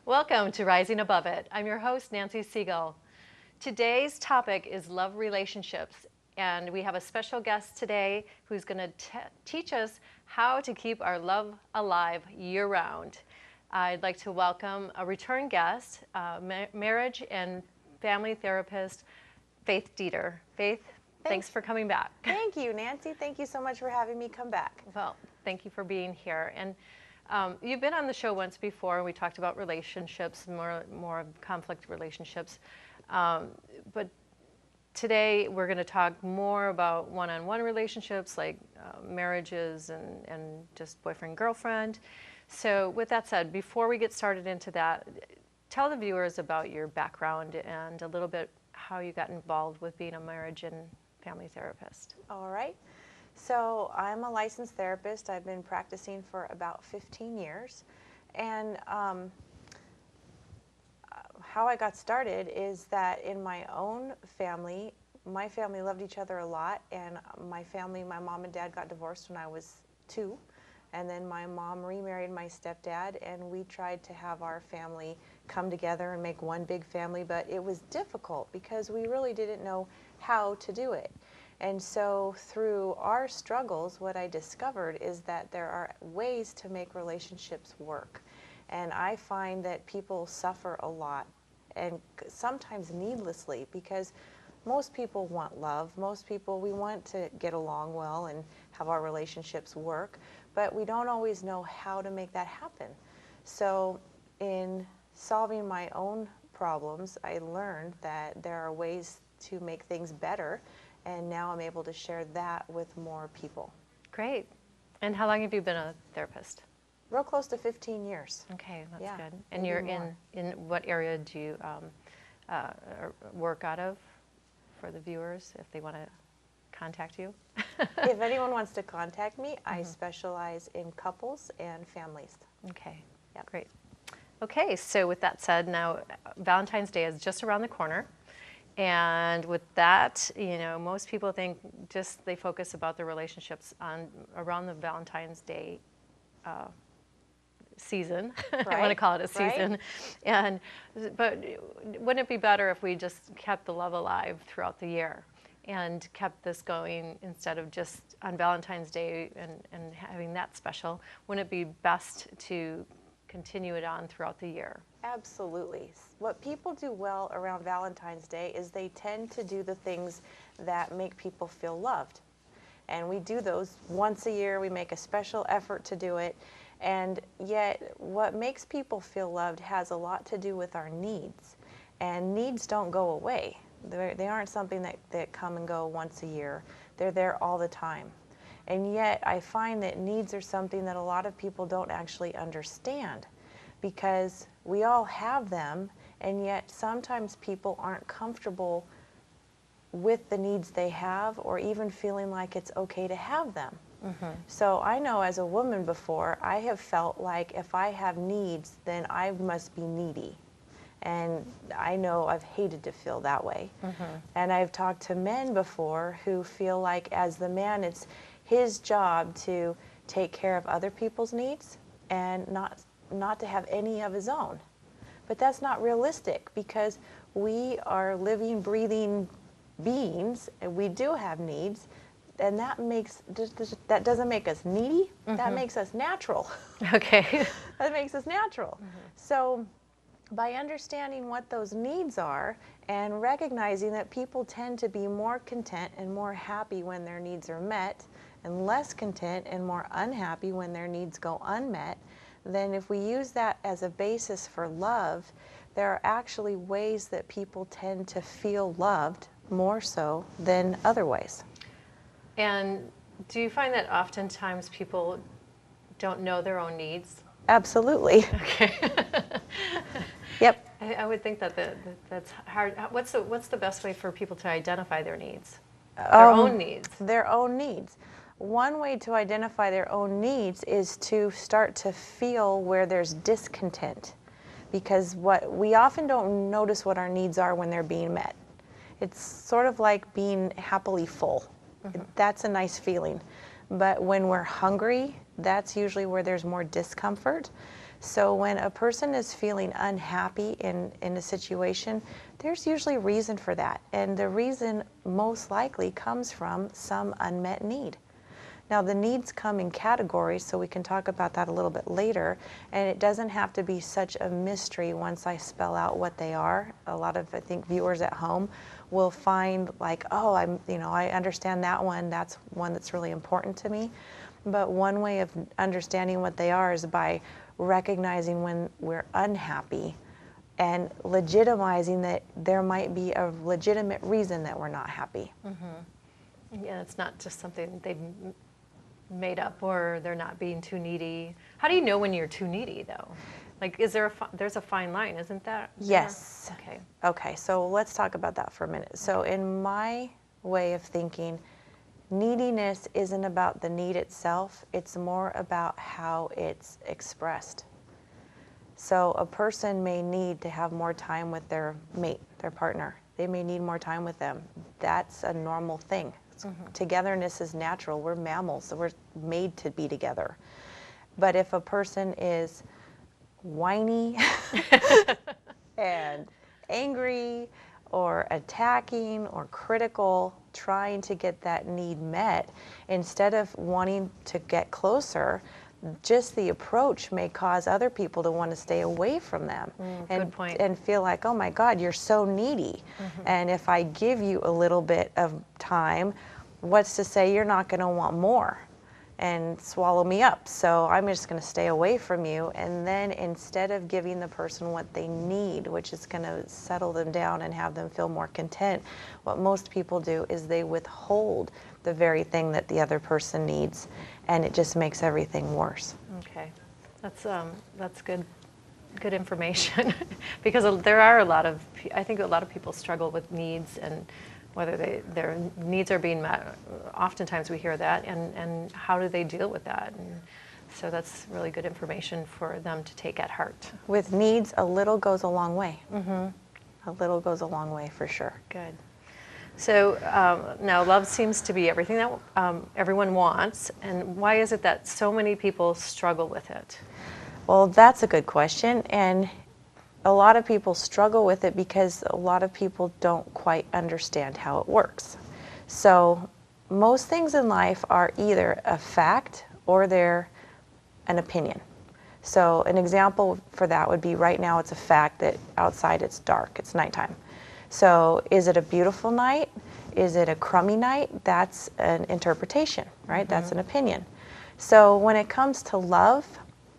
Welcome to Rising Above It. I'm your host, Nancy Siegel. Today's topic is love relationships, and we have a special guest today who's going to teach us how to keep our love alive year-round. I'd like to welcome a return guest, marriage and family therapist, Faith Deeter. Faith, thanks for coming back. Thank you, Nancy. Thank you so much for having me come back. Well, thank you for being here. And you've been on the show once before, and we talked about relationships, more conflict relationships. But today we're going to talk more about one-on-one relationships, like marriages and just boyfriend-girlfriend. So with that said, before we get started into that, tell the viewers about your background and a little bit how you got involved with being a marriage and family therapist. All right. So I'm a licensed therapist. I've been practicing for about 15 years. And how I got started is that in my own family, my family loved each other a lot. And my mom and dad got divorced when I was 2. And then my mom remarried my stepdad, and we tried to have our family come together and make one big family. But it was difficult because we really didn't know how to do it. And so through our struggles, what I discovered is that there are ways to make relationships work. And I find that people suffer a lot, and sometimes needlessly, because most people want love. Most people, we want to get along well and have our relationships work, but we don't always know how to make that happen. So in solving my own problems, I learned that there are ways to make things better. And now I'm able to share that with more people. Great. And how long have you been a therapist? Real close to 15 years. Okay, that's good. And you're in what area do you work out of for the viewers if they want to contact you? If anyone wants to contact me, I specialize in couples and families. Okay, great. Okay, so with that said, now Valentine's Day is just around the corner. And with that, most people think they focus about their relationships around the Valentine's Day season. Right. I want to call it a season. Right. But wouldn't it be better if we just kept the love alive throughout the year and kept this going instead of just on Valentine's Day and having that special? Wouldn't it be best to continue it on throughout the year? Absolutely. What people do well around Valentine's Day is they tend to do the things that make people feel loved. And we do those once a year. We make a special effort to do it. And yet what makes people feel loved has a lot to do with our needs. And needs don't go away. They aren't something that come and go once a year. They're there all the time. And yet I find that needs are something that a lot of people don't actually understand, because we all have them, and yet sometimes people aren't comfortable with the needs they have, or even feeling like it's okay to have them. So I know as a woman before, I have felt like if I have needs, then I must be needy. And I know I've hated to feel that way. And I've talked to men before who feel like as the man, it's his job to take care of other people's needs and not to have any of his own. But that's not realistic, because we are living, breathing beings, and we do have needs, and that doesn't make us needy. That makes us natural. Okay. That makes us natural. So by understanding what those needs are and recognizing that people tend to be more content and more happy when their needs are met, and less content and more unhappy when their needs go unmet, then if we use that as a basis for love, there are actually ways that people tend to feel loved more so than other ways. And do you find that oftentimes people don't know their own needs? Absolutely. Okay. Yep. I would think that's hard. What's the best way for people to identify their needs? Their own needs. Their own needs. One way to identify their own needs is to start to feel where there's discontent, because we often don't notice what our needs are when they're being met. It's sort of like being happily full. That's a nice feeling. But when we're hungry, that's usually where there's more discomfort. So when a person is feeling unhappy in a situation, there's usually a reason for that. And the reason most likely comes from some unmet need. Now the needs come in categories, so we can talk about that a little bit later. And it doesn't have to be such a mystery once I spell out what they are. A lot of, I think, viewers at home will find like, oh, I understand that one. That's one that's really important to me. But one way of understanding what they are is by recognizing when we're unhappy and legitimizing that there might be a legitimate reason that we're not happy. Mm-hmm. Yeah, it's not just something they've made up, or they're not being too needy. How do you know when you're too needy, though? Like, is there there's a fine line, isn't that? Yes. Okay. Okay, so let's talk about that for a minute. So in my way of thinking, neediness isn't about the need itself, it's more about how it's expressed. So a person may need to have more time with their mate, their partner. They may need more time with them. That's a normal thing. Mm-hmm. Togetherness is natural. We're mammals, so we're made to be together. But if a person is whiny and angry or attacking or critical, trying to get that need met, instead of wanting to get closer, just the approach may cause other people to want to stay away from them good point. and feel like, oh my God, you're so needy. Mm-hmm. And if I give you a little bit of time, what's to say you're not going to want more and swallow me up? So I'm just going to stay away from you. And then instead of giving the person what they need, which is going to settle them down and have them feel more content, what most people do is they withhold the very thing that the other person needs, and it just makes everything worse. Okay, that's good information because there are I think a lot of people struggle with needs, and whether their needs are being met. Oftentimes we hear that, and how do they deal with that? And so that's really good information for them to take at heart. With needs, a little goes a long way. Mm-hmm. A little goes a long way for sure. Good. So now love seems to be everything that everyone wants, and why is it that so many people struggle with it? Well, that's a good question, and a lot of people struggle with it because a lot of people don't quite understand how it works. So most things in life are either a fact or they're an opinion. So an example for that would be right now it's a fact that outside it's dark, it's nighttime. So is it a beautiful night? Is it a crummy night? That's an interpretation, right? Mm-hmm. That's an opinion. So when it comes to love,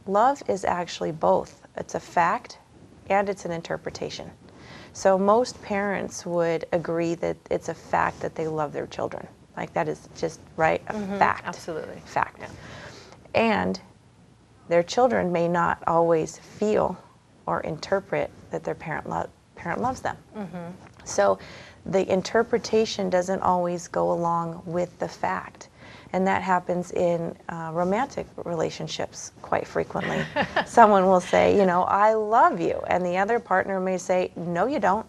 love is actually both. It's a fact and it's an interpretation. So most parents would agree that it's a fact that they love their children. Like that is just, right, a fact. Absolutely. Fact. Yeah. And their children may not always feel or interpret that their parent loves them. Mm-hmm. So the interpretation doesn't always go along with the fact. And that happens in romantic relationships quite frequently. Someone will say, I love you. And the other partner may say, no, you don't.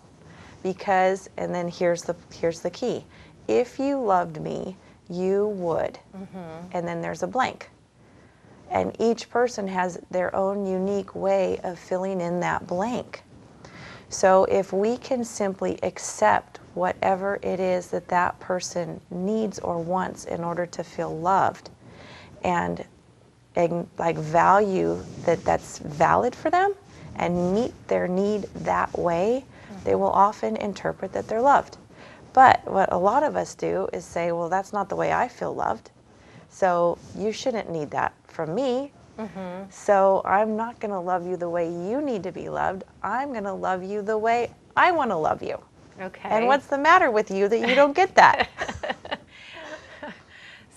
Because, and then here's the key. If you loved me, you would. Mm-hmm. And then there's a blank. And each person has their own unique way of filling in that blank. So if we can simply accept whatever it is that that person needs or wants in order to feel loved, and like value that that's valid for them and meet their need that way, they will often interpret that they're loved. But what a lot of us do is say, well, that's not the way I feel loved, so you shouldn't need that from me. Mm-hmm. So I'm not going to love you the way you need to be loved. I'm going to love you the way I want to love you. Okay. And what's the matter with you that you don't get that?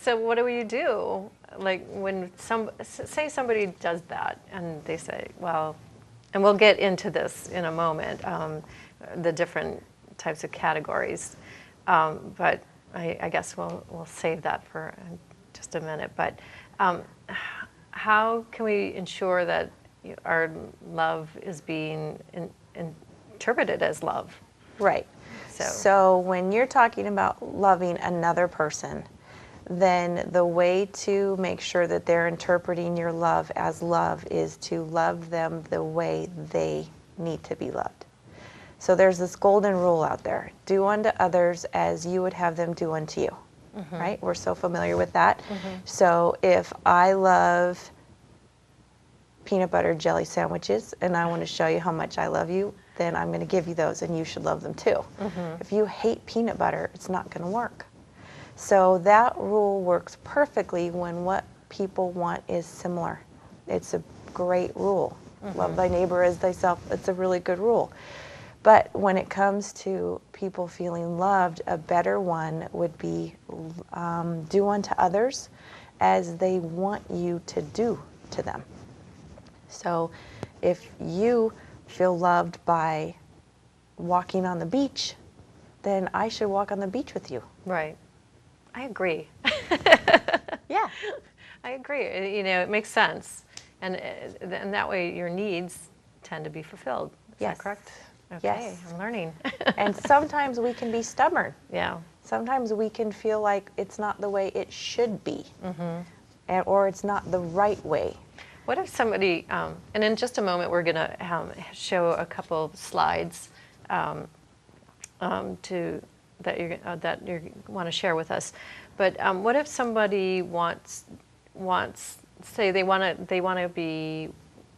So what do you do? Like when say somebody does that and they say, well, and we'll get into this in a moment, the different types of categories, but I guess we'll save that for just a minute. But how can we ensure that our love is being interpreted as love? Right. So when you're talking about loving another person, then the way to make sure that they're interpreting your love as love is to love them the way they need to be loved. So there's this golden rule out there: do unto others as you would have them do unto you. Right? We're so familiar with that. So if I love peanut butter jelly sandwiches and I want to show you how much I love you, then I'm going to give you those and you should love them too. If you hate peanut butter, it's not going to work. So that rule works perfectly when what people want is similar. It's a great rule. Love thy neighbor as thyself. It's a really good rule. But when it comes to people feeling loved, a better one would be do unto others as they want you to do to them. So if you feel loved by walking on the beach, then I should walk on the beach with you. Right. I agree. Yeah. I agree. You know, it makes sense. And that way your needs tend to be fulfilled. Is Yes. that correct? Okay, Yes. I'm learning. And sometimes we can be stubborn. Yeah. Sometimes we can feel like it's not the way it should be, or it's not the right way. What if somebody, and in just a moment we're going to show a couple slides that you want to share with us. But what if somebody wants, say they want to be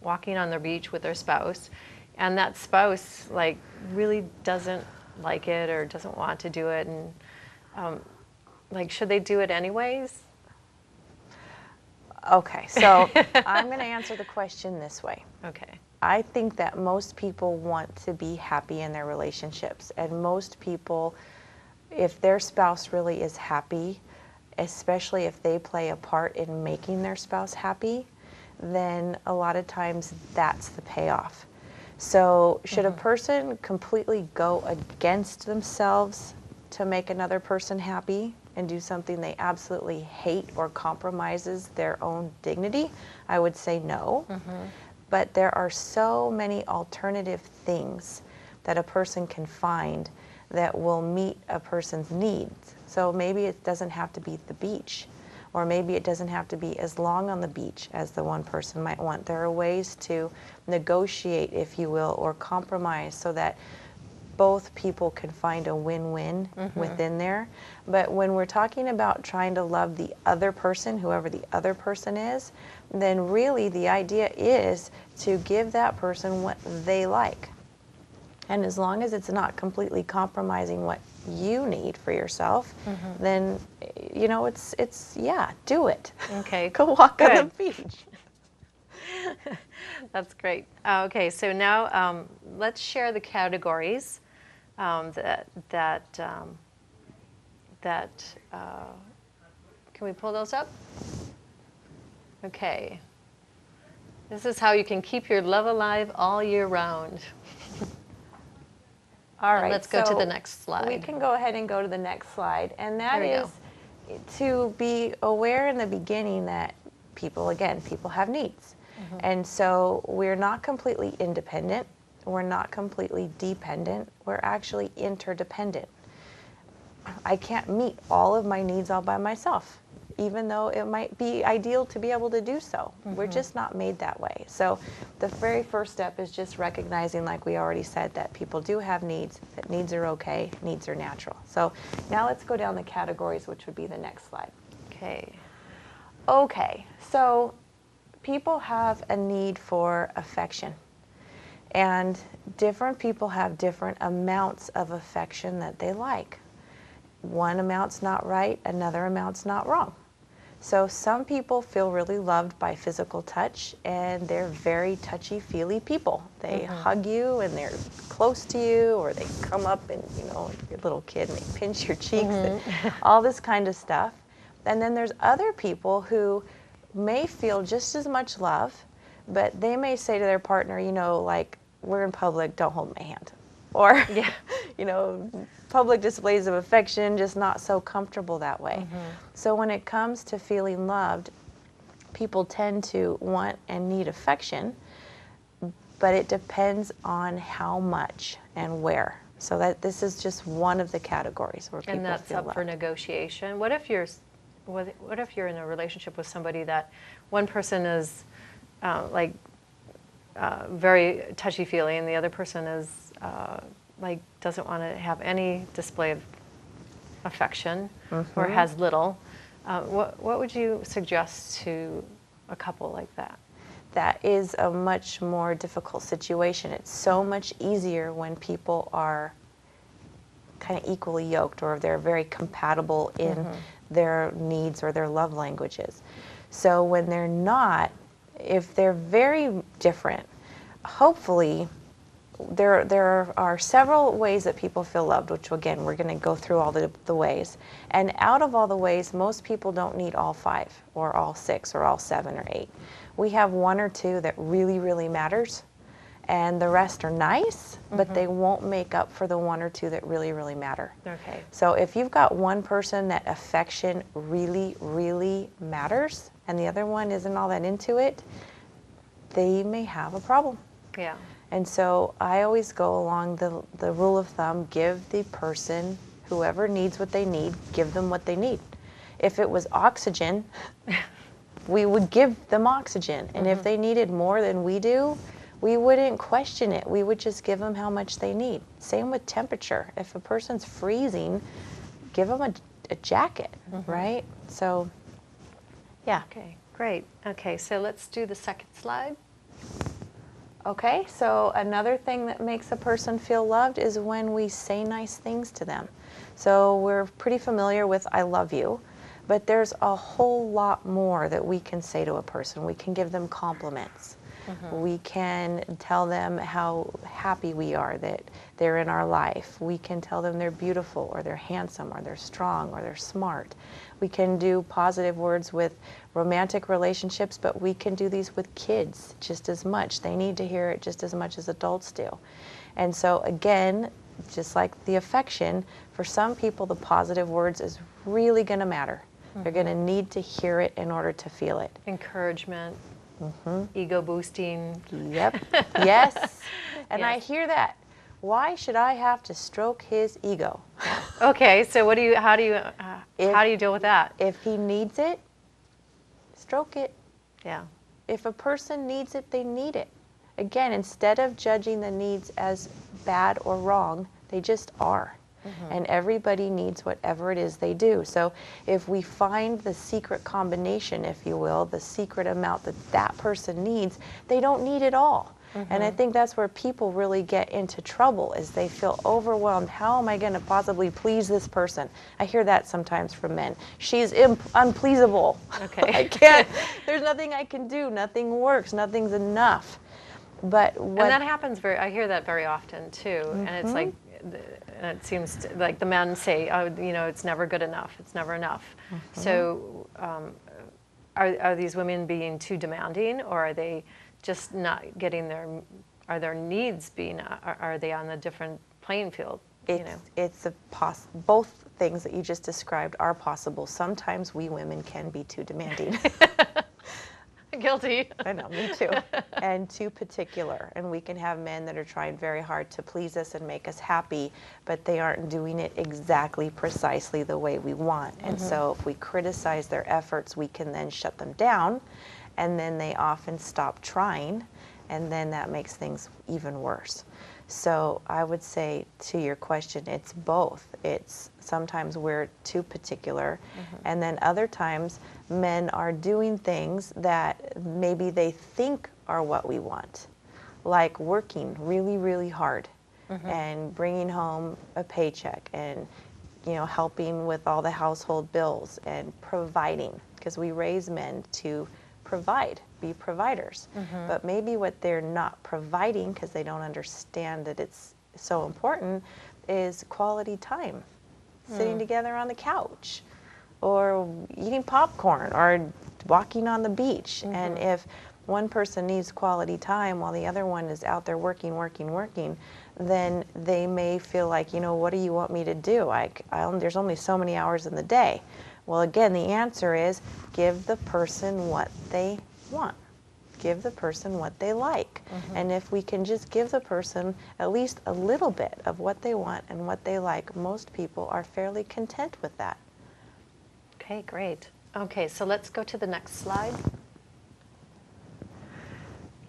walking on the beach with their spouse, and that spouse like really doesn't like it or doesn't want to do it, and like should they do it anyways? Okay, so I'm going to answer the question this way. Okay. I think that most people want to be happy in their relationships, and most people, if their spouse really is happy, especially if they play a part in making their spouse happy, then a lot of times that's the payoff. So should a person completely go against themselves to make another person happy and do something they absolutely hate or compromises their own dignity? I would say no. But there are so many alternative things that a person can find that will meet a person's needs. So maybe it doesn't have to be the beach, or maybe it doesn't have to be as long on the beach as the one person might want. There are ways to negotiate, if you will, or compromise so that both people can find a win-win within there. But when we're talking about trying to love the other person, whoever the other person is, then really the idea is to give that person what they like. And as long as it's not completely compromising what you need for yourself, then, you know, it's yeah, do it. Okay. Go walk on the beach. That's great. Okay, so now let's share the categories can we pull those up? Okay. This is how you can keep your love alive all year round. All right. And let's go to the next slide. We can go ahead and go to the next slide. And that is to be aware in the beginning that people have needs. And so we're not completely independent. We're not completely dependent. We're actually interdependent. I can't meet all of my needs all by myself, even though it might be ideal to be able to do so. We're just not made that way. So the very first step is just recognizing, like we already said, that people do have needs, that needs are okay, needs are natural. So now let's go down the categories, which would be the next slide. Okay. Okay, so people have a need for affection. And different people have different amounts of affection that they like. One amount's not right, another amount's not wrong. So some people feel really loved by physical touch, and they're very touchy-feely people. They hug you and they're close to you, or they come up and, you know, your little kid, and they pinch your cheeks, and all this kind of stuff. And then there's other people who may feel just as much love, but they may say to their partner, you know, like, we're in public, don't hold my hand. Or, you know, public displays of affection, just not so comfortable that way. So when it comes to feeling loved, people tend to want and need affection, but it depends on how much and where. So that this is just one of the categories where people And that's feel up loved. for negotiation. What if your what if you're in a relationship with somebody that one person is very touchy-feely and the other person is doesn't want to have any display of affection or has little? What would you suggest to a couple like that? That is a much more difficult situation. It's so much easier when people are kind of equally yoked, or they're very compatible in their needs or their love languages. So when they're not, if they're very different, hopefully there are several ways that people feel loved, which again, we're going to go through all the ways. And out of all the ways, most people don't need all 5 or all 6 or all 7 or 8. We have 1 or 2 that really, really matters, and the rest are nice, but they won't make up for the 1 or 2 that really, really matter. Okay. So if you've got one person that affection really, really matters, and the other one isn't all that into it, they may have a problem. Yeah. And so I always go along the rule of thumb: give the person, whoever needs what they need, give them what they need. If it was oxygen, we would give them oxygen. And if they needed more than we do, we wouldn't question it. We would just give them how much they need. Same with temperature. If a person's freezing, give them a jacket, right? So, yeah. Okay, great. Okay, so let's do the second slide. Okay, so another thing that makes a person feel loved is when we say nice things to them. So we're pretty familiar with "I love you," but there's a whole lot more that we can say to a person. We can give them compliments. We can tell them how happy we are that they're in our life. We can tell them they're beautiful, or they're handsome, or they're strong, or they're smart. We can do positive words with romantic relationships, but we can do these with kids just as much. They need to hear it just as much as adults do. And so again, just like the affection, for some people the positive words is really going to matter. They're going to need to hear it in order to feel it. Encouragement, ego boosting. Yep. Yes. And I Yes. hear that. Why should I have to stroke his ego? Okay, so how do you deal with that? If he needs it, stroke it. Yeah. If a person needs it, they need it. Again, instead of judging the needs as bad or wrong, they just are. And everybody needs whatever it is they do. So if we find the secret combination, if you will, the secret amount that that person needs, they don't need it all. And I think that's where people really get into trouble, is they feel overwhelmed. How am I going to possibly please this person? I hear that sometimes from men. She's unpleasable. Okay. I can't. There's nothing I can do. Nothing works. Nothing's enough. But what, And that happens I hear that very often too. And it's like, and it seems like the men say, oh, it's never good enough. It's never enough. So are these women being too demanding, or are they just not getting are their needs being, are they on a different playing field? it's both things that you just described are possible. Sometimes we women can be too demanding. Guilty. I know, me too. And too particular. And we can have men that are trying very hard to please us and make us happy, but they aren't doing it exactly precisely the way we want. And so if we criticize their efforts, we can then shut them down, and then they often stop trying, and then that makes things even worse. So I would say, to your question, it's both. It's sometimes we're too particular, and then other times men are doing things that maybe they think are what we want, like working really, really hard and bringing home a paycheck, and helping with all the household bills and providing, because we raise men to provide, be providers. But maybe what they're not providing, because they don't understand that it's so important, is quality time, sitting together on the couch, or eating popcorn, or walking on the beach. And if one person needs quality time while the other one is out there working, then they may feel like, what do you want me to do? There's only so many hours in the day. Well, again, the answer is give the person what they want. Give the person what they like. And if we can just give the person at least a little bit of what they want and what they like, most people are fairly content with that. Okay, great. Okay, so let's go to the next slide.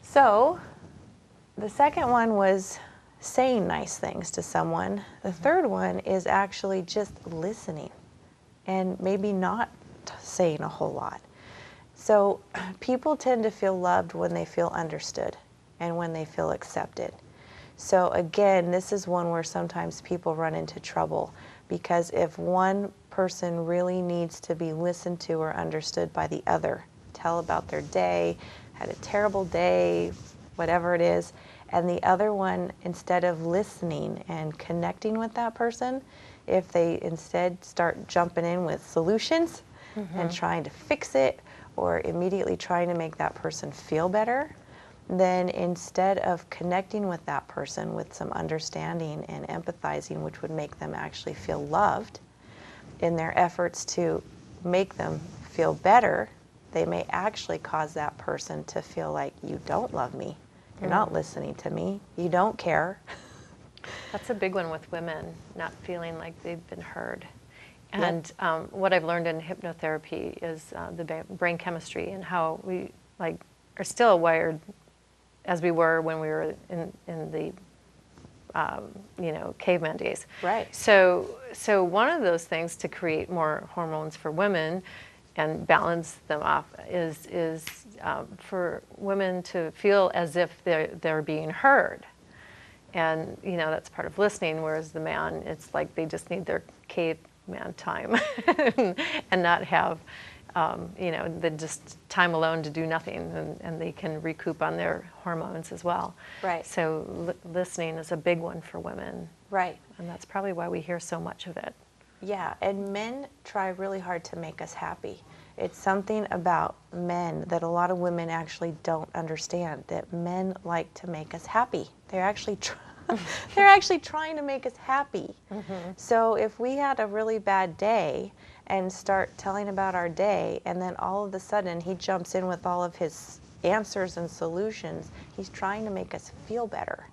So the second one was saying nice things to someone. The third one is actually just listening and maybe not saying a whole lot. So people tend to feel loved when they feel understood and when they feel accepted. So again, this is one where sometimes people run into trouble, because if one person really needs to be listened to or understood by the other, tell about their day, had a terrible day, whatever it is, and the other one, instead of listening and connecting with that person, if they instead start jumping in with solutions and trying to fix it, or immediately trying to make that person feel better, then instead of connecting with that person with some understanding and empathizing, which would make them actually feel loved, in their efforts to make them feel better, they may actually cause that person to feel like, you don't love me, you're not listening to me, you don't care. That's a big one with women, not feeling like they've been heard. And what I've learned in hypnotherapy is the brain chemistry and how we are still wired as we were when we were in the caveman days. Right. So one of those things to create more hormones for women and balance them off is for women to feel as if they're being heard. And, that's part of listening, whereas the man, it's like they just need their caveman time and not have, just time alone to do nothing, and they can recoup on their hormones as well. Right. So listening is a big one for women. Right. And that's probably why we hear so much of it. Yeah, and men try really hard to make us happy. It's something about men that a lot of women actually don't understand, that men like to make us happy. They're actually they're actually trying to make us happy. So if we had a really bad day and start telling about our day, and then all of a sudden he jumps in with all of his answers and solutions, he's trying to make us feel better.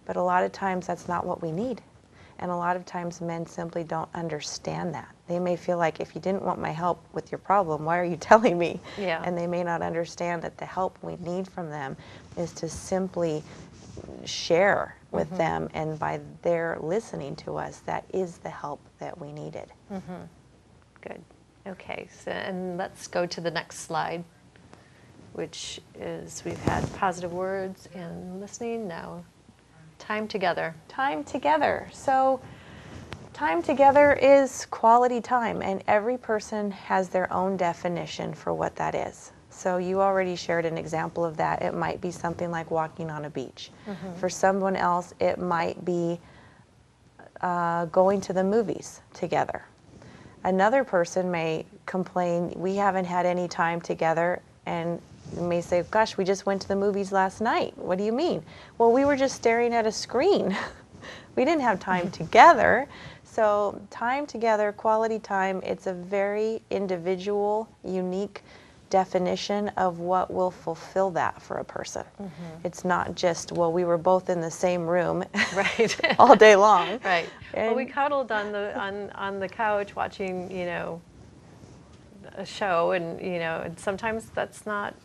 But a lot of times that's not what we need. And a lot of times men simply don't understand that. They may feel like, if you didn't want my help with your problem, why are you telling me? Yeah. And they may not understand that the help we need from them is to simply share with them, and by their listening to us, that is the help that we needed. Good. Okay, so and let's go to the next slide, which is we've had positive words and listening. Now, time together. Time together. So time together is quality time, and every person has their own definition for what that is. So you already shared an example of that. It might be something like walking on a beach. For someone else, it might be going to the movies together. Another person may complain, we haven't had any time together, and may say, gosh, we just went to the movies last night. What do you mean? Well, we were just staring at a screen. We didn't have time together. So time together, quality time, it's a very individual, unique definition of what will fulfill that for a person. It's not just, well, we were both in the same room Right. all day long. Right. And Well, we cuddled on the couch watching, a show, and sometimes that's not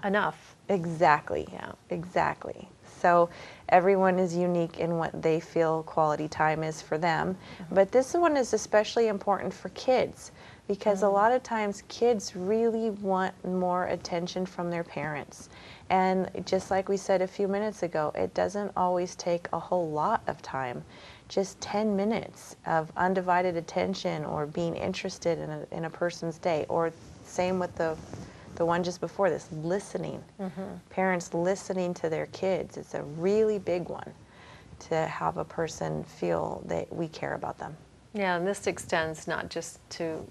enough. Exactly. Yeah. Exactly. So everyone is unique in what they feel quality time is for them. But this one is especially important for kids, because a lot of times kids really want more attention from their parents. And just like we said a few minutes ago, it doesn't always take a whole lot of time. Just 10 minutes of undivided attention, or being interested in a person's day, or same with the one just before this, listening. Parents listening to their kids. It's a really big one to have a person feel that we care about them. Yeah, and this extends not just to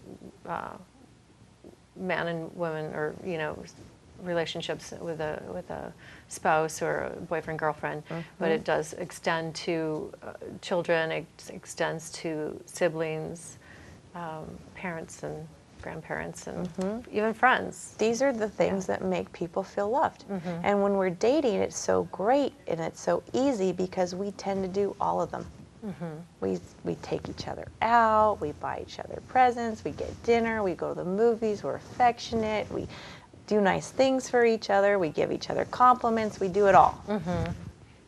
men and women, or relationships with a spouse or a boyfriend, girlfriend, but it does extend to children. It extends to siblings, parents and grandparents, and even friends. These are the things that make people feel loved. And when we're dating, it's so great and it's so easy because we tend to do all of them. We take each other out, we buy each other presents, we get dinner, we go to the movies, we're affectionate, we do nice things for each other, we give each other compliments, we do it all.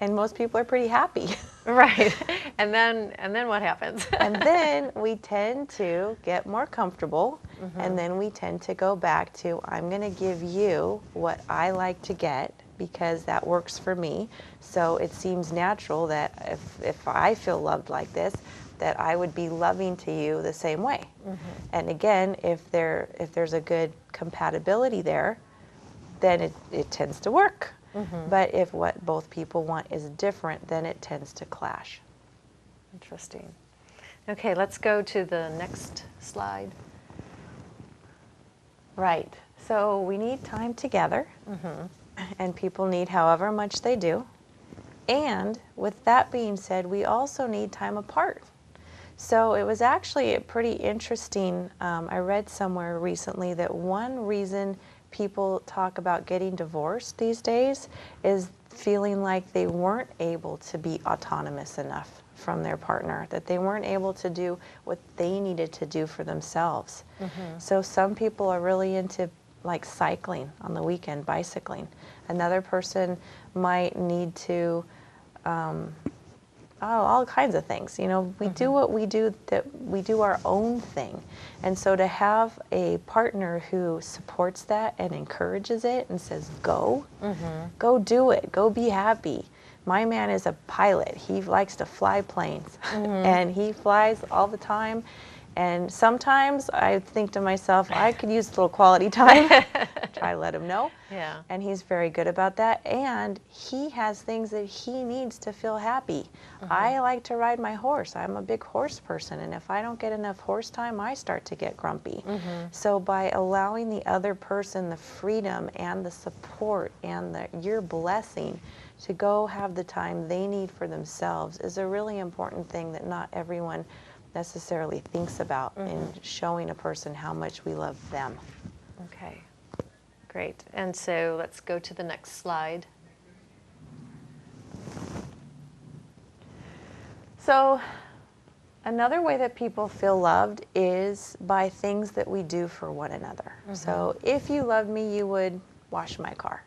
And most people are pretty happy. Right. And then what happens? And then we tend to get more comfortable, and then we tend to go back to, I'm going to give you what I like to get because that works for me. So it seems natural that if I feel loved like this, that I would be loving to you the same way. And again, if there's a good compatibility there, then it tends to work. But if what both people want is different, then it tends to clash. Interesting. Okay, let's go to the next slide. Right. So we need time together, and people need however much they do. And with that being said, we also need time apart. So it was actually pretty interesting. I read somewhere recently that one reason people talk about getting divorced these days is feeling like they weren't able to be autonomous enough from their partner, that they weren't able to do what they needed to do for themselves. So some people are really into like cycling on the weekend, bicycling. Another person might need to all kinds of things. You know, we do what we do, that we do our own thing. And so to have a partner who supports that and encourages it and says, go do it, go be happy. My man is a pilot. He likes to fly planes and he flies all the time. And sometimes I think to myself, I could use a little quality time. Try to let him know. Yeah. And he's very good about that. And he has things that he needs to feel happy. I like to ride my horse. I'm a big horse person. And if I don't get enough horse time, I start to get grumpy. So by allowing the other person the freedom and the support and your blessing to go have the time they need for themselves is a really important thing that not everyone necessarily thinks about in showing a person how much we love them. Okay, great. And so let's go to the next slide. So another way that people feel loved is by things that we do for one another. So if you loved me, you would wash my car.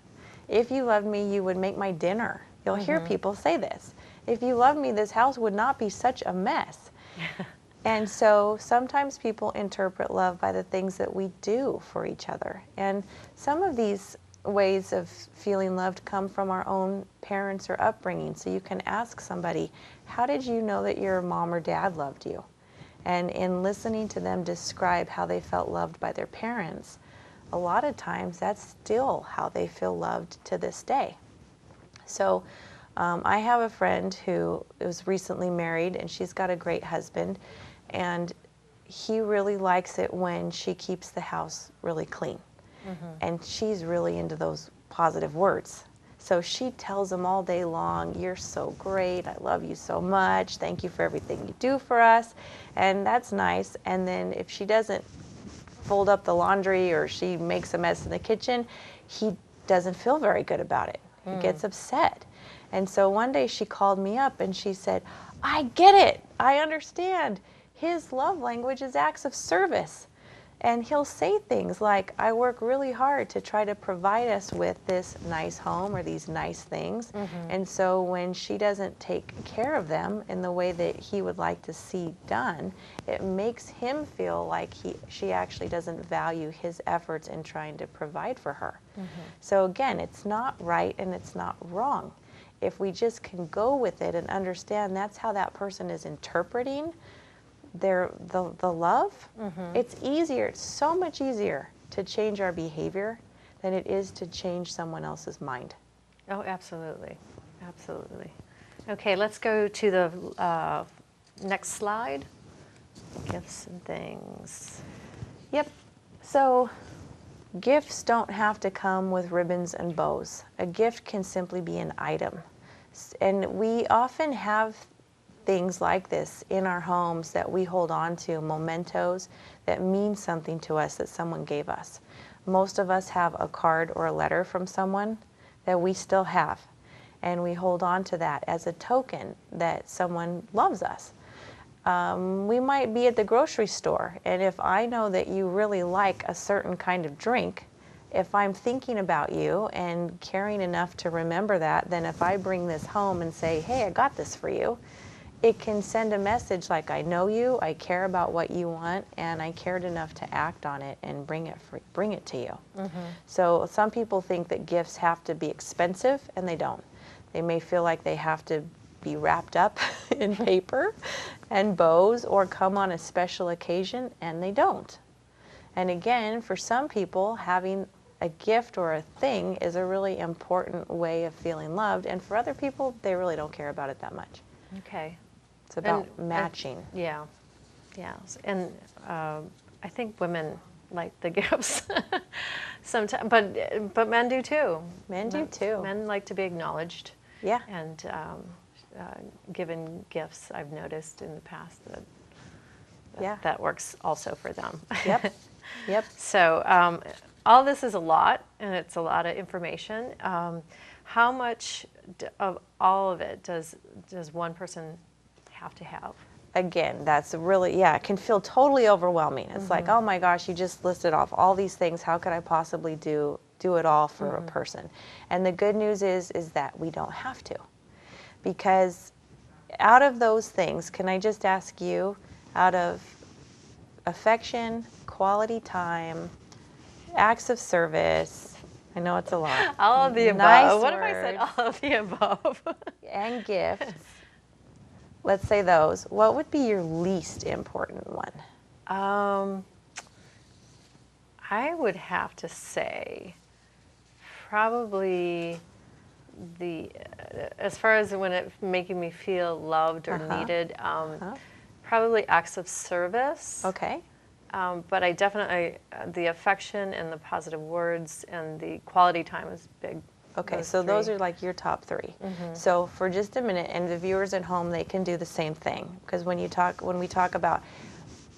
If you loved me, you would make my dinner. You'll hear people say this. If you loved me, this house would not be such a mess. And so sometimes people interpret love by the things that we do for each other. And some of these ways of feeling loved come from our own parents or upbringing. So you can ask somebody, how did you know that your mom or dad loved you? And in listening to them describe how they felt loved by their parents, a lot of times that's still how they feel loved to this day. So I have a friend who was recently married, and she's got a great husband, and he really likes it when she keeps the house really clean. And she's really into those positive words. So she tells him all day long, you're so great, I love you so much, thank you for everything you do for us. And that's nice. And then if she doesn't fold up the laundry or she makes a mess in the kitchen, he doesn't feel very good about it. He gets upset. And so one day she called me up and she said, I get it, I understand. His love language is acts of service. And he'll say things like, I work really hard to try to provide us with this nice home or these nice things. And so when she doesn't take care of them in the way that he would like to see done, it makes him feel like she actually doesn't value his efforts in trying to provide for her. So again, it's not right and it's not wrong. If we just can go with it and understand that's how that person is interpreting the love, it's easier, it's so much easier to change our behavior than it is to change someone else's mind. Oh, absolutely. Absolutely. Okay, let's go to the next slide. Gifts and things. Yep. So gifts don't have to come with ribbons and bows. A gift can simply be an item. And we often have things like this in our homes that we hold on to, mementos that mean something to us that someone gave us. Most of us have a card or a letter from someone that we still have. and we hold on to that as a token that someone loves us. We might be at the grocery store, and if I know that you really like a certain kind of drink, if I'm thinking about you and caring enough to remember that, then if I bring this home and say, hey, I got this for you, it can send a message like, I know you, I care about what you want, and I cared enough to act on it and bring it to you. So some people think that gifts have to be expensive, and they don't. They may feel like they have to be wrapped up in paper and bows or come on a special occasion, and they don't. And again, for some people, having a gift or a thing is a really important way of feeling loved, and for other people, they really don't care about it that much. Okay. It's about matching. Yeah. Yes. And I think women like the gifts sometimes, but men do too. Men do too. Men like to be acknowledged. Yeah. And given gifts, I've noticed in the past that that works also for them. Yep. Yep. So all this is a lot, and it's a lot of information. How much of all of it does one person have to have? Again, that's really, it can feel totally overwhelming. It's like, oh my gosh, you just listed off all these things. How could I possibly do it all for a person? And the good news is that we don't have to. Because out of those things, can I just ask you, out of affection, quality time, acts of service, I know it's a lot. All of the above. Nice what if I said all of the above? And gifts. Let's say those. What would be your least important one? I would have to say probably as far as when it's making me feel loved or needed, probably acts of service. Okay. But I definitely, the affection and the positive words and the quality time is big. Okay, so those are like your top three. So for just a minute, and the viewers at home, they can do the same thing. Because when we talk about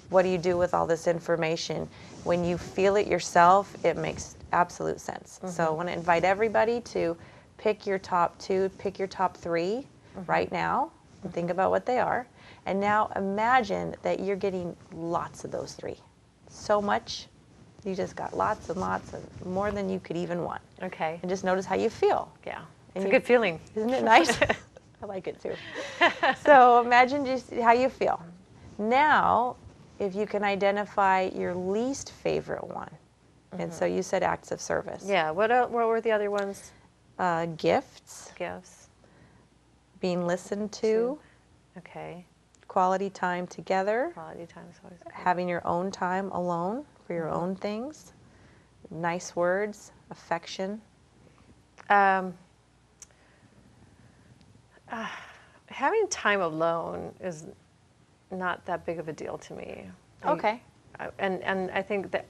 what do you do with all this information, when you feel it yourself, it makes absolute sense. So I want to invite everybody to pick your top two, pick your top three right now, and think about what they are. And now imagine that you're getting lots of those three. So much. You just got lots and lots and more than you could even want. Okay. And just notice how you feel. Yeah. It's a good feeling. Isn't it nice? I like it too. So imagine just how you feel. Now, if you can identify your least favorite one. And so you said acts of service. Yeah. What were the other ones? Gifts. Gifts. Being listened to. Okay. Quality time together. Quality time is always good. Having your own time alone for your own things. Nice words. Affection. Having time alone is not that big of a deal to me. Okay. And I think that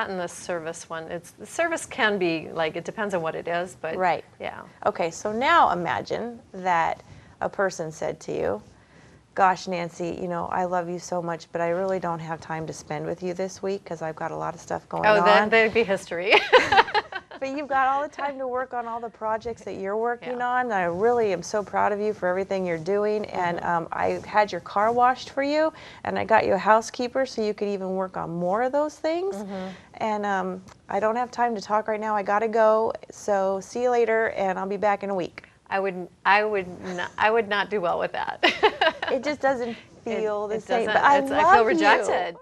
and the service one, the service can be like, it depends on what it is, but right. Yeah. Okay, so now imagine that a person said to you, gosh, Nancy, you know, I love you so much, but I really don't have time to spend with you this week because I've got a lot of stuff going on. Oh, that'd be history. But you've got all the time to work on all the projects that you're working on. I really am so proud of you for everything you're doing. And I had your car washed for you, and I got you a housekeeper so you could even work on more of those things. And I don't have time to talk right now. I got to go. So see you later, and I'll be back in a week. I would not do well with that. It just doesn't feel the same. Doesn't, but I feel rejected.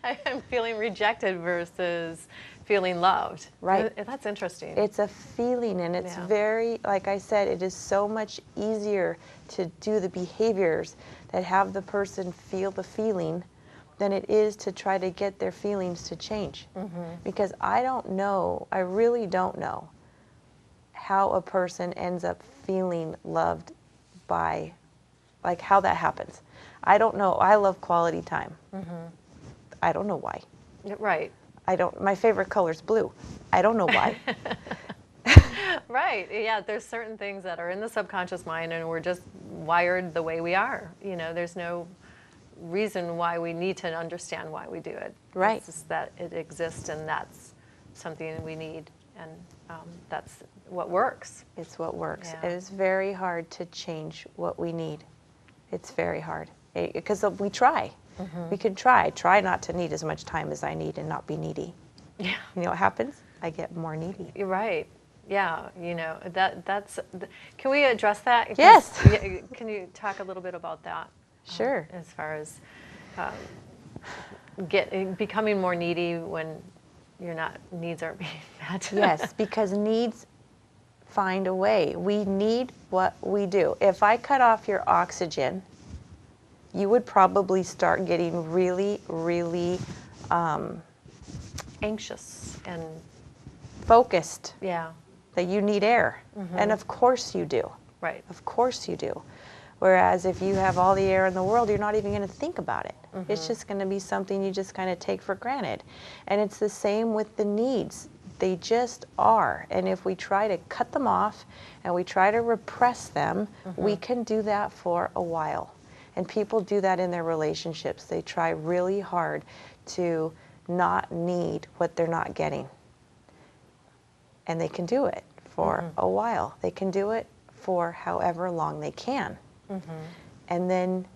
I'm feeling rejected versus feeling loved. Right. That's interesting. It's a feeling, and it's very, like I said, it is so much easier to do the behaviors that have the person feel the feeling than it is to try to get their feelings to change. Because I really don't know how a person ends up feeling loved by, like how that happens. I don't know. I love quality time. I don't know why. Right. My favorite color is blue. I don't know why. Right. Yeah, there's certain things that are in the subconscious mind, and we're just wired the way we are. You know, there's no reason why we need to understand why we do it. Right. It's just that it exists, and that's something we need. and that's what works. It's what works. Yeah. It is very hard to change what we need. It's very hard because we try. We can try not to need as much time as I need and not be needy. Yeah. You know what happens? I get more needy. You're right. Yeah, that's. Can we address that? Yes. Can you talk a little bit about that? Sure. As far as becoming more needy when your needs aren't being met. Yes, because needs find a way. We need what we do. If I cut off your oxygen, you would probably start getting really, really Anxious and focused yeah. that you need air. And of course you do. Right. Of course you do. Whereas if you have all the air in the world, you're not even going to think about it. It's just going to be something you just kind of take for granted. And it's the same with the needs. They just are. And if we try to cut them off and we try to repress them, we can do that for a while. And people do that in their relationships. They try really hard to not need what they're not getting. And they can do it for a while. They can do it for however long they can. And then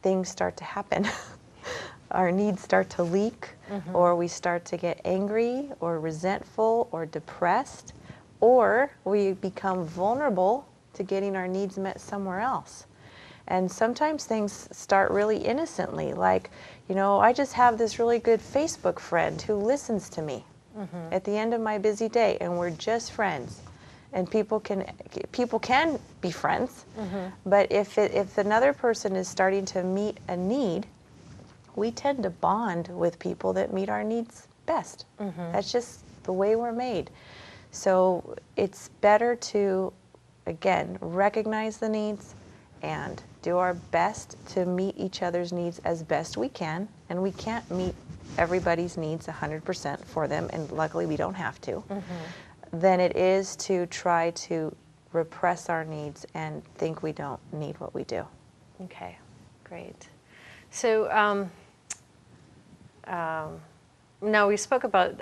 things start to happen. Our needs start to leak, or we start to get angry or resentful or depressed, or we become vulnerable to getting our needs met somewhere else. And sometimes things start really innocently, like, I just have this really good Facebook friend who listens to me at the end of my busy day, and we're just friends. And people can be friends, but if another person is starting to meet a need, we tend to bond with people that meet our needs best. That's just the way we're made. So it's better to, again, recognize the needs and do our best to meet each other's needs as best we can. And we can't meet everybody's needs 100% for them, and luckily we don't have to. Than it is to try to repress our needs and think we don't need what we do. Okay, great. So now we spoke about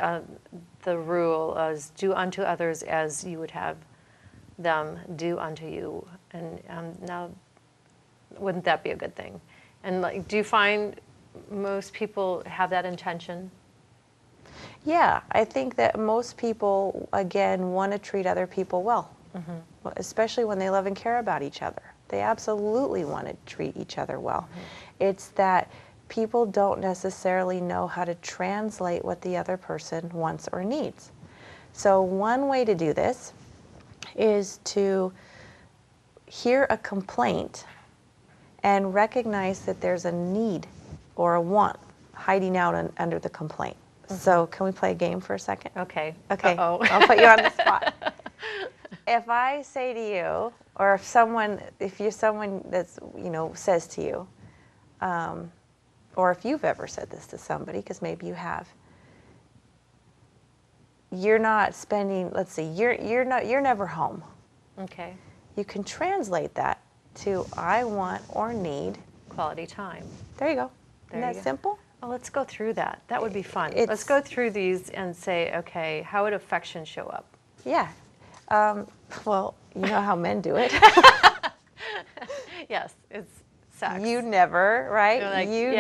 the rule as do unto others as you would have them do unto you. And now, wouldn't that be a good thing? And do you find most people have that intention? Yeah, I think that most people, again, want to treat other people well, especially when they love and care about each other. They absolutely want to treat each other well. It's that people don't necessarily know how to translate what the other person wants or needs. So one way to do this is to hear a complaint and recognize that there's a need or a want hiding out under the complaint. So can we play a game for a second? Okay. Okay. Uh-oh. I'll put you on the spot. If I say to you, or if you're someone that's, says to you, or if you've ever said this to somebody, because maybe you have, you're not spending, let's see, you're never home. Okay. You can translate that to I want or need Quality time. There you go. There Isn't you that go. simple? Oh, let's go through that. That would be fun. Let's go through these and say, okay, how would affection show up? Yeah. Well, you know how men do it. Yes, it's sex. You never, right? You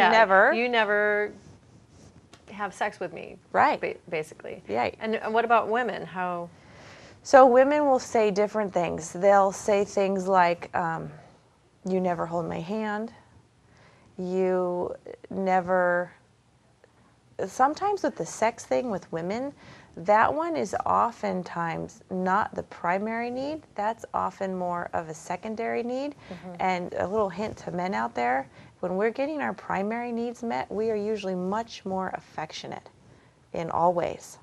never have sex with me. Right. Basically. Right. And what about women? How? So women will say different things. They'll say things like, you never hold my hand. You never, sometimes with the sex thing with women, that one is oftentimes not the primary need. That's often more of a secondary need. And a little hint to men out there, when we're getting our primary needs met, we are usually much more affectionate in all ways.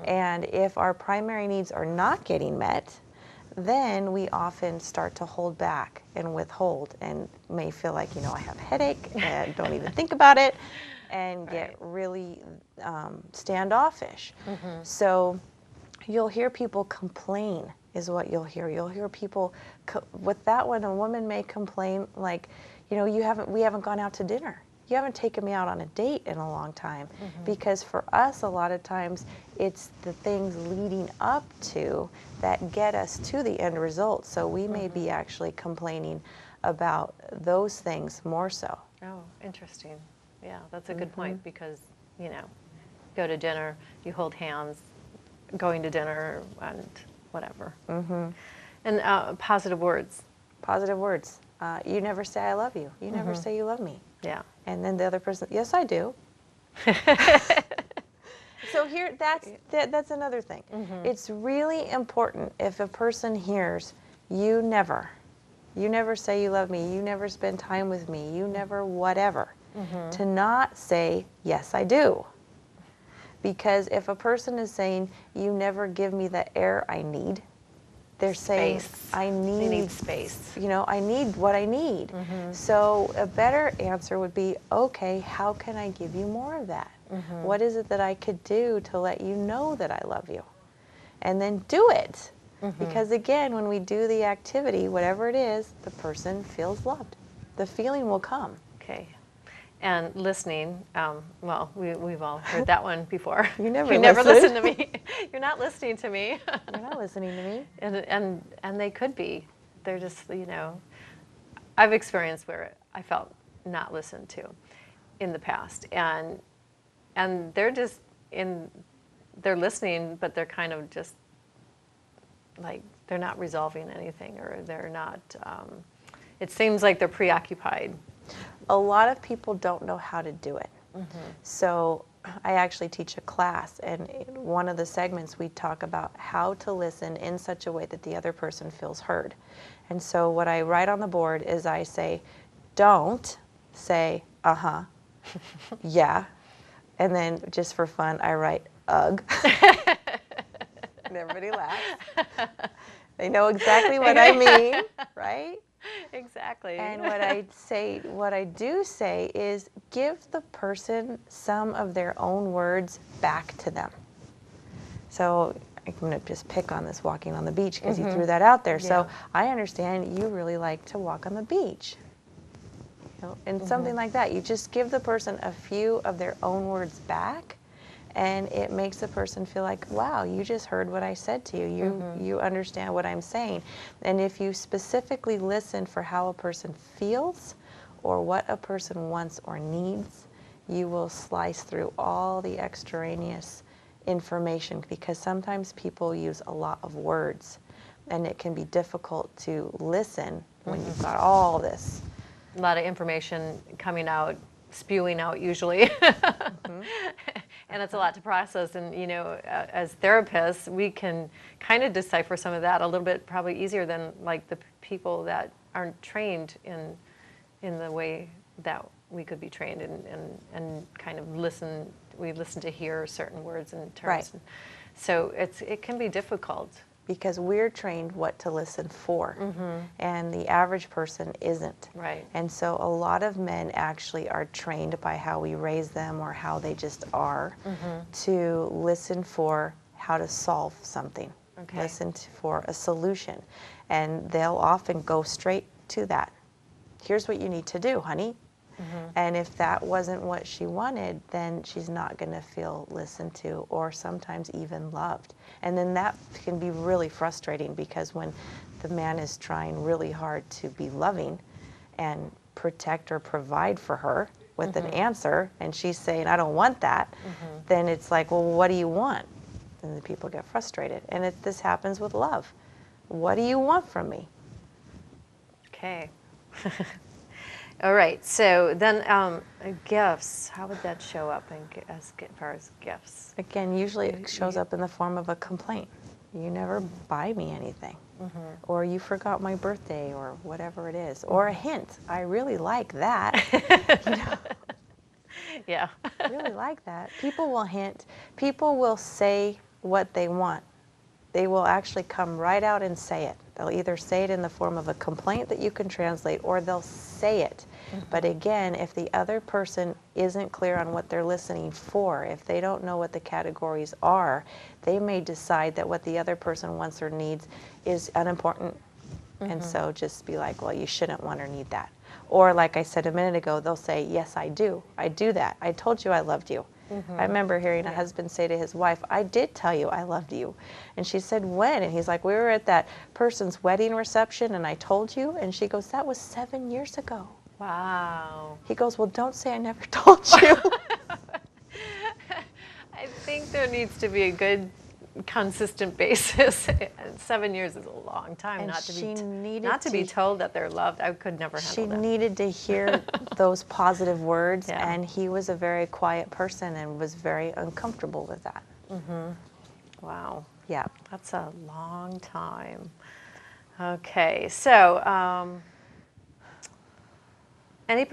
And if our primary needs are not getting met, then we often start to hold back and withhold and may feel like, I have a headache and don't even think about it and get really standoffish. So you'll hear people complain is what you'll hear. You'll hear people, with that one, a woman may complain like, we haven't gone out to dinner. you haven't taken me out on a date in a long time. Because for us, a lot of times, it's the things leading up to that get us to the end result. So we may be actually complaining about those things more so. Oh, interesting. Yeah, that's a good point, because, you know, go to dinner, you hold hands, going to dinner, and whatever. And positive words. Positive words. You never say I love you. You never say you love me. Yeah. And then the other person, yes, I do. So here, that's another thing. It's really important if a person hears, you never say you love me, you never spend time with me, you never whatever, to not say, yes, I do. Because if a person is saying, you never give me the air I need, they're saying, They need space. you know, I need what I need. So a better answer would be, okay, how can I give you more of that? What is it that I could do to let you know that I love you? And then do it. Because again, when we do the activity, whatever it is, the person feels loved. The feeling will come. Okay. And listening, well, we've all heard that one before. You never listen to me. You're not listening to me. You're not listening to me. And they could be. They're just, you know, I've experienced where I felt not listened to in the past. And they're just they're listening, but they're kind of just like, they're not resolving anything, or they're not, it seems like they're preoccupied. A lot of people don't know how to do it. So I actually teach a class, and in one of the segments we talk about how to listen in such a way that the other person feels heard. And so what I write on the board is I say, don't say, uh-huh, yeah, and then just for fun I write, ugh. And everybody laughs. They know exactly what I mean, right? Exactly. And what I do say is give the person some of their own words back to them. So I'm going to just pick on this walking on the beach, because you threw that out there. Yeah. So I understand you really like to walk on the beach. You know, and something like that. You just give the person a few of their own words back, and it makes the person feel like, wow, you just heard what I said to you. You understand what I'm saying. And if you specifically listen for how a person feels or what a person wants or needs, you will slice through all the extraneous information, because sometimes people use a lot of words, and it can be difficult to listen when you've got all this. A lot of information coming out, spewing out usually. And it's a lot to process. And, you know, as therapists, we can kind of decipher some of that a little bit probably easier than like the people that aren't trained in the way that we could be trained, and kind of listen. We listen to hear certain words and terms. Right. So it can be difficult. Because we're trained what to listen for, and the average person isn't. Right. And so a lot of men actually are trained by how we raise them or how they just are to listen for how to solve something, listen for a solution. And they'll often go straight to that. Here's what you need to do, honey. And if that wasn't what she wanted, then she's not going to feel listened to, or sometimes even loved. And then that can be really frustrating, because when the man is trying really hard to be loving and protect or provide for her with an answer, and she's saying, I don't want that, then it's like, well, what do you want? And the people get frustrated. And this happens with love. What do you want from me? Okay. All right. So then gifts, how would that show up as far as gifts? Again, usually it shows up in the form of a complaint. You never buy me anything. Or you forgot my birthday, or whatever it is. Or a hint. I really like that. You know? Yeah. I really like that. People will hint. People will say what they want. They will actually come right out and say it. They'll either say it in the form of a complaint that you can translate, or they'll say it. But again, if the other person isn't clear on what they're listening for, if they don't know what the categories are, they may decide that what the other person wants or needs is unimportant. And so just be like, well, you shouldn't want or need that. Or like I said a minute ago, they'll say, yes, I do. I do that. I told you I loved you. I remember hearing a husband say to his wife, I did tell you I loved you. And she said, when? And he's like, we were at that person's wedding reception and I told you. And she goes, that was 7 years ago. Wow. He goes, well, don't say I never told you. I think there needs to be a good, consistent basis. 7 years is a long time And not she to be told that they're loved. I could never handle that. She needed to hear those positive words, Yeah. and he was a very quiet person and was very uncomfortable with that. Wow. Yeah. That's a long time. Okay, so anything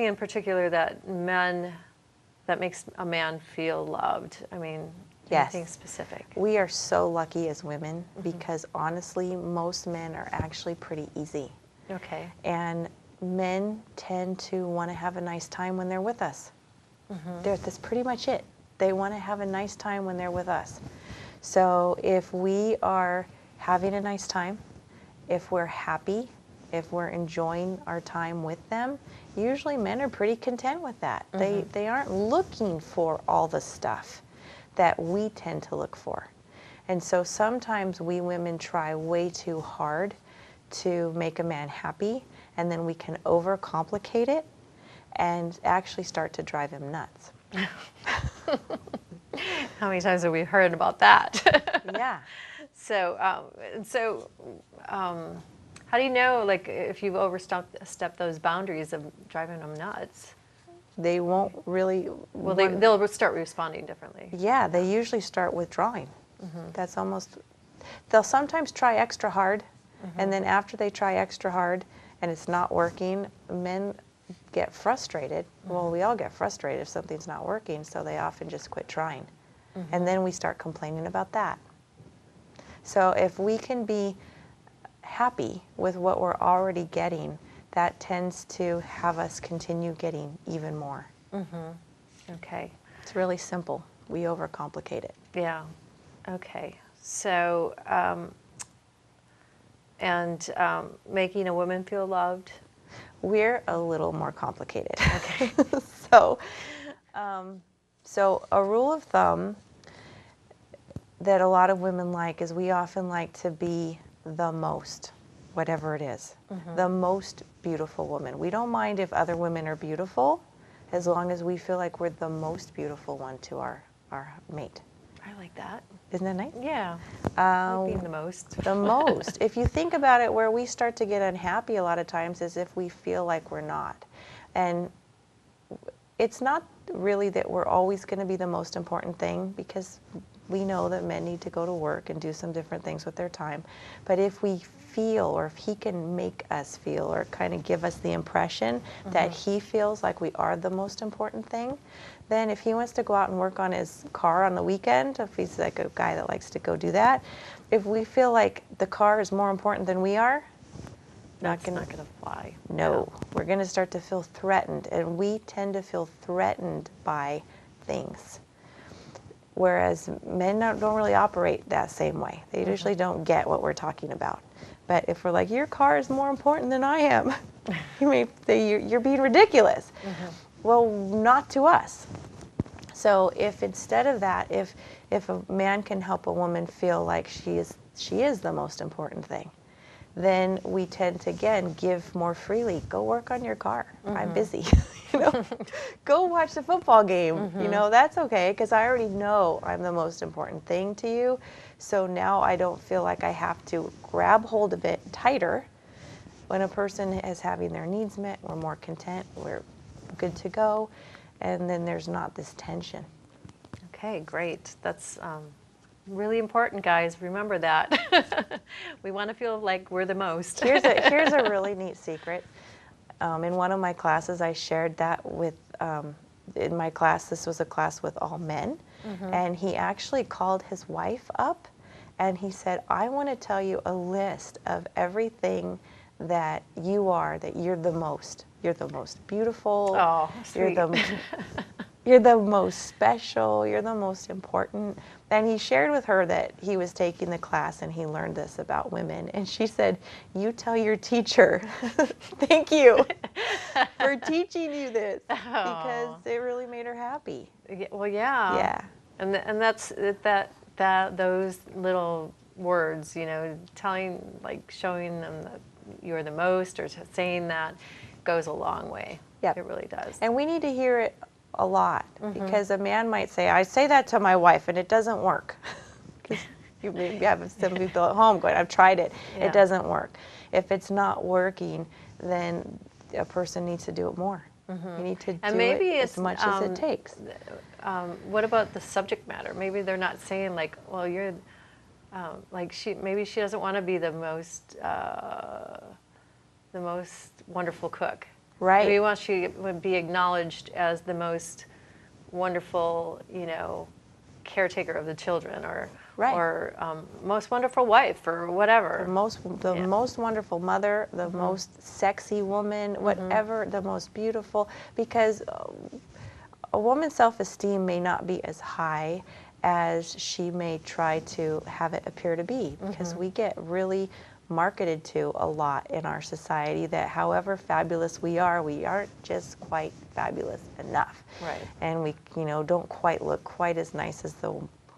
in particular that makes a man feel loved? I mean, Yes. anything specific? We are so lucky as women because honestly, most men are actually pretty easy. Okay. And men tend to want to have a nice time when they're with us. That's pretty much it. They want to have a nice time when they're with us. So if we are having a nice time, if we're happy, if we're enjoying our time with them, usually men are pretty content with that. They aren't looking for all the stuff that we tend to look for. And so sometimes we women try way too hard to make a man happy, and then we can overcomplicate it and actually start to drive him nuts. How many times have we heard about that? Yeah. So, how do you know, like, if you've overstepped those boundaries of driving them nuts? They won't really... Well, they'll start responding differently. Yeah, they usually start withdrawing. That's almost... They'll sometimes try extra hard, and then after they try extra hard and it's not working, men get frustrated. Well, we all get frustrated if something's not working, so they often just quit trying. And then we start complaining about that. So if we can be happy with what we're already getting, that tends to have us continue getting even more. Okay. It's really simple. We overcomplicate it. Yeah. Okay. So, making a woman feel loved? We're a little more complicated. Okay. So a rule of thumb that a lot of women like is we often like to be the most, whatever it is, the most beautiful woman. We don't mind if other women are beautiful as long as we feel like we're the most beautiful one to our mate. I like that. Isn't that nice? Yeah. I like being the most. The most. If you think about it, where we start to get unhappy a lot of times is if we feel like we're not. And it's not really that we're always going to be the most important thing, because we know that men need to go to work and do some different things with their time. But if we feel, or if he can make us feel, or kind of give us the impression that he feels like we are the most important thing, then if he wants to go out and work on his car on the weekend, if he's like a guy that likes to go do that, if we feel like the car is more important than we are, That's not going to fly. no, we're going to start to feel threatened, and we tend to feel threatened by things. Whereas men don't really operate that same way. They usually don't get what we're talking about. But if we're like, your car is more important than I am, you're being ridiculous. Well, not to us. So if instead of that, if a man can help a woman feel like she is the most important thing, then we tend to, again, give more freely. Go work on your car. I'm busy. Go watch the football game. That's okay, because I already know I'm the most important thing to you. So now I don't feel like I have to grab hold of it tighter. When a person is having their needs met, we're more content, we're good to go, and then there's not this tension. Okay, great. That's really important, guys. Remember that. We want to feel like we're the most. Here's a really neat secret. In one of my classes, I shared that with, in my class, this was a class with all men, and he actually called his wife up, and he said, I want to tell you a list of everything that you are, that you're the most. You're the most beautiful. Oh, sweet. You're the most special, you're the most important. And he shared with her that he was taking the class and he learned this about women. And she said, you tell your teacher, thank you for teaching you this, because it really made her happy. Well, yeah. Yeah. And that's those little words, you know, telling, like showing them that you're the most, or saying that, goes a long way. Yep. It really does. And we need to hear it a lot, because a man might say, I say that to my wife and it doesn't work. Because you maybe have some people at home going, I've tried it, it doesn't work. If it's not working, then a person needs to do it more. You need to do it as much as it takes. What about the subject matter? Maybe they're not saying like, well, you're, like maybe she doesn't want to be the most wonderful cook. Right. Maybe wants she would be acknowledged as the most wonderful, you know, caretaker of the children, or most wonderful wife, or whatever. The most wonderful mother, the most sexy woman, whatever, the most beautiful, because a woman's self-esteem may not be as high as she may try to have it appear to be, because we get really marketed to a lot in our society that however fabulous we aren't just quite fabulous enough. Right. And we, you know, don't quite look quite as nice as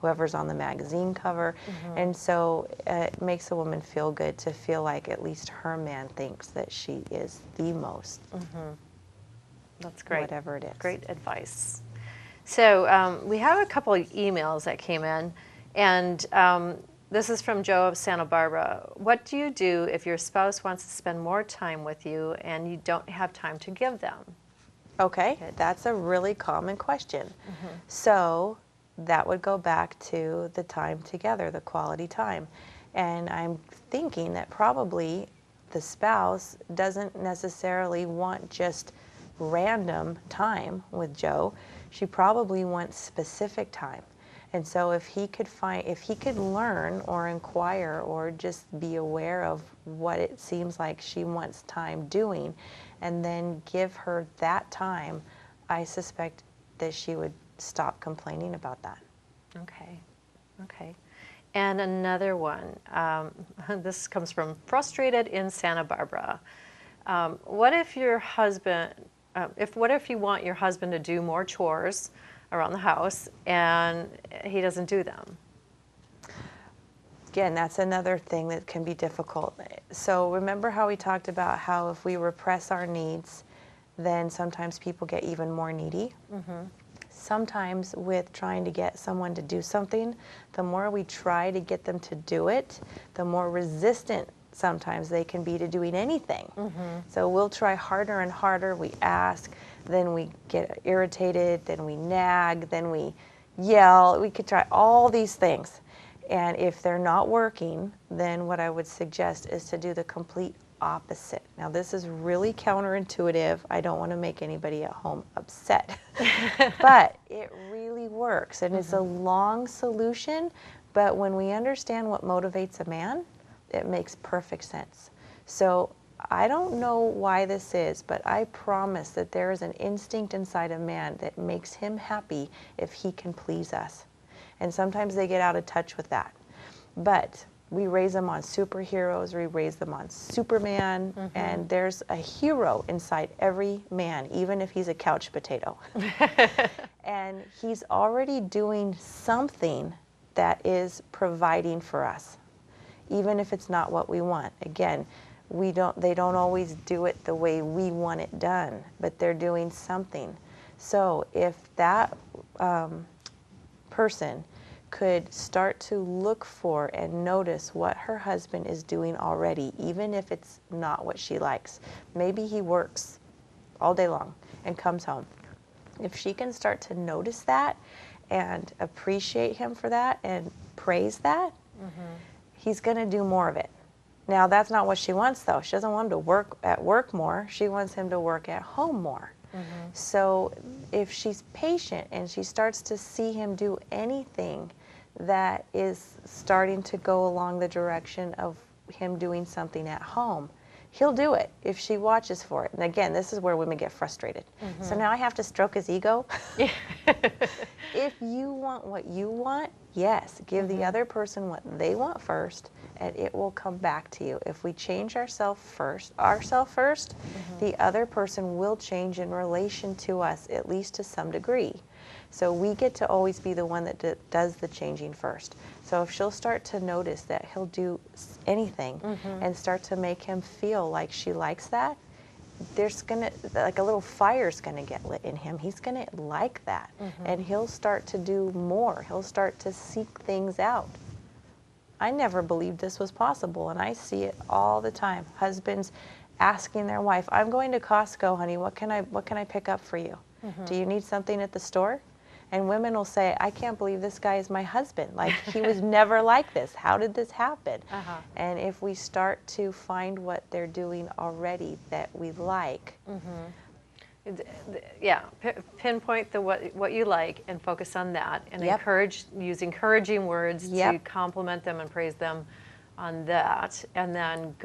whoever's on the magazine cover. And so it makes a woman feel good to feel like at least her man thinks that she is the most. That's great. Whatever it is. Great advice. So we have a couple of emails that came in, and this is from Joe of Santa Barbara. What do you do if your spouse wants to spend more time with you and you don't have time to give them? Okay, that's a really common question. So that would go back to the time together, the quality time. And I'm thinking that probably the spouse doesn't necessarily want just random time with Joe. She probably wants specific time. And so if he could learn or inquire or just be aware of what it seems like she wants time doing, and then give her that time, I suspect that she would stop complaining about that. Okay, okay. And another one, this comes from Frustrated in Santa Barbara. What if your husband, what if you want your husband to do more chores around the house and he doesn't do them? Again, that's another thing that can be difficult. So remember how we talked about how if we repress our needs, then sometimes people get even more needy? Sometimes with trying to get someone to do something, the more we try to get them to do it, the more resistant sometimes they can be to doing anything. So we'll try harder and harder, we ask, then we get irritated, then we nag, then we yell. We could try all these things. And if they're not working, then what I would suggest is to do the complete opposite. Now this is really counterintuitive. I don't want to make anybody at home upset. But it really works. And it's a long solution, but when we understand what motivates a man, it makes perfect sense. So I don't know why this is, but I promise that there is an instinct inside a man that makes him happy if he can please us. And sometimes they get out of touch with that. But we raise them on superheroes, we raise them on Superman, and there's a hero inside every man, even if he's a couch potato. And he's already doing something that is providing for us, even if it's not what we want. Again, they don't always do it the way we want it done, but they're doing something. So if that person could start to look for and notice what her husband is doing already, even if it's not what she likes. Maybe he works all day long and comes home. If she can start to notice that and appreciate him for that and praise that, he's going to do more of it. Now, that's not what she wants, though. She doesn't want him to work at work more. She wants him to work at home more. So if she's patient and she starts to see him do anything that is starting to go along the direction of him doing something at home, he'll do it if she watches for it. And again, this is where women get frustrated. So now I have to stroke his ego. If you want what you want, yes, give the other person what they want first, and it will come back to you. If we change ourselves first, the other person will change in relation to us, at least to some degree. So we get to always be the one that does the changing first. So if she'll start to notice that he'll do anything and start to make him feel like she likes that, there's gonna, like a little fire's gonna get lit in him. He's gonna like that, and he'll start to do more. He'll start to seek things out. I never believed this was possible, and I see it all the time. Husbands asking their wife, "I'm going to Costco, honey. What can I pick up for you? Do you need something at the store?" And women will say, "I can't believe this guy is my husband. Like, he was never like this. How did this happen?" And if we start to find what they're doing already that we like. Yeah, pinpoint what you like and focus on that, and use encouraging words to compliment them and praise them on that, and then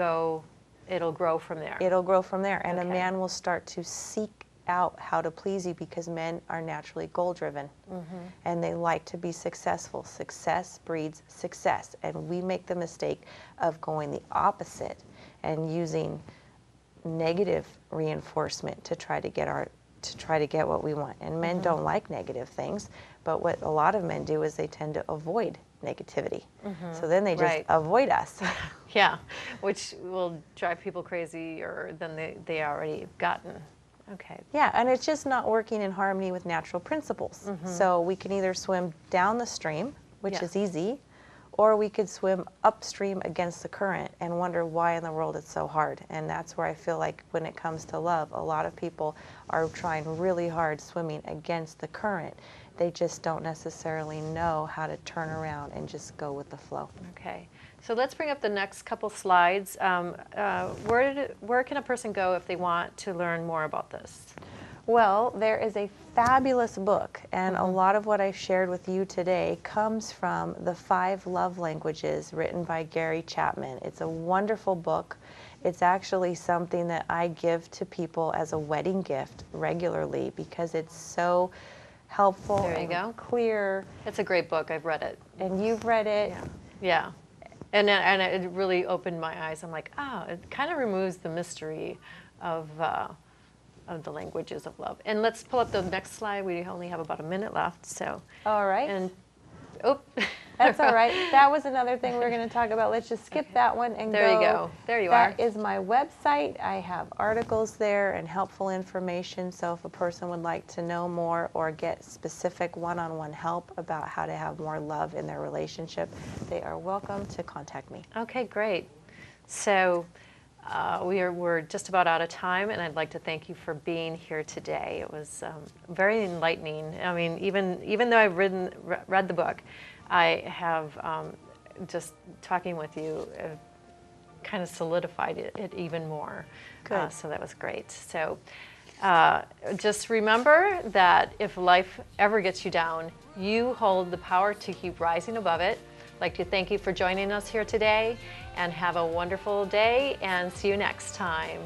it'll grow from there. It'll grow from there, and a man will start to seek out how to please you, because men are naturally goal-driven, and they like to be successful. Success breeds success, and we make the mistake of going the opposite and using negative reinforcement to try to get what we want. And men don't like negative things, but what a lot of men do is they tend to avoid negativity. So then they just avoid us. Yeah, which will drive people crazier than they already have gotten. Okay. Yeah, and it's just not working in harmony with natural principles. So we can either swim down the stream, which is easy, or we could swim upstream against the current and wonder why in the world it's so hard. And that's where I feel like when it comes to love, a lot of people are trying really hard swimming against the current. They just don't necessarily know how to turn around and just go with the flow. Okay. So let's bring up the next couple slides. Where can a person go if they want to learn more about this? Well, there is a fabulous book, and a lot of what I've shared with you today comes from the 5 Love Languages written by Gary Chapman. It's a wonderful book. It's actually something that I give to people as a wedding gift regularly because it's so helpful and clear. It's a great book. I've read it. And you've read it. Yeah. And it really opened my eyes. I'm like, it kind of removes the mystery of the languages of love. And let's pull up the next slide. We only have about a minute left. So. All right. And that's all right. That was another thing we were going to talk about. Let's just skip that one and there you go. There you are. That is my website. I have articles there and helpful information. So if a person would like to know more or get specific one-on-one help about how to have more love in their relationship, they are welcome to contact me. Okay, great. So we're just about out of time, and I'd like to thank you for being here today. It was very enlightening. I mean, even though I've read the book, I have just talking with you kind of solidified it even more. Good. So that was great. So just remember that if life ever gets you down, you hold the power to keep rising above it. I'd like to thank you for joining us here today, and have a wonderful day, and see you next time.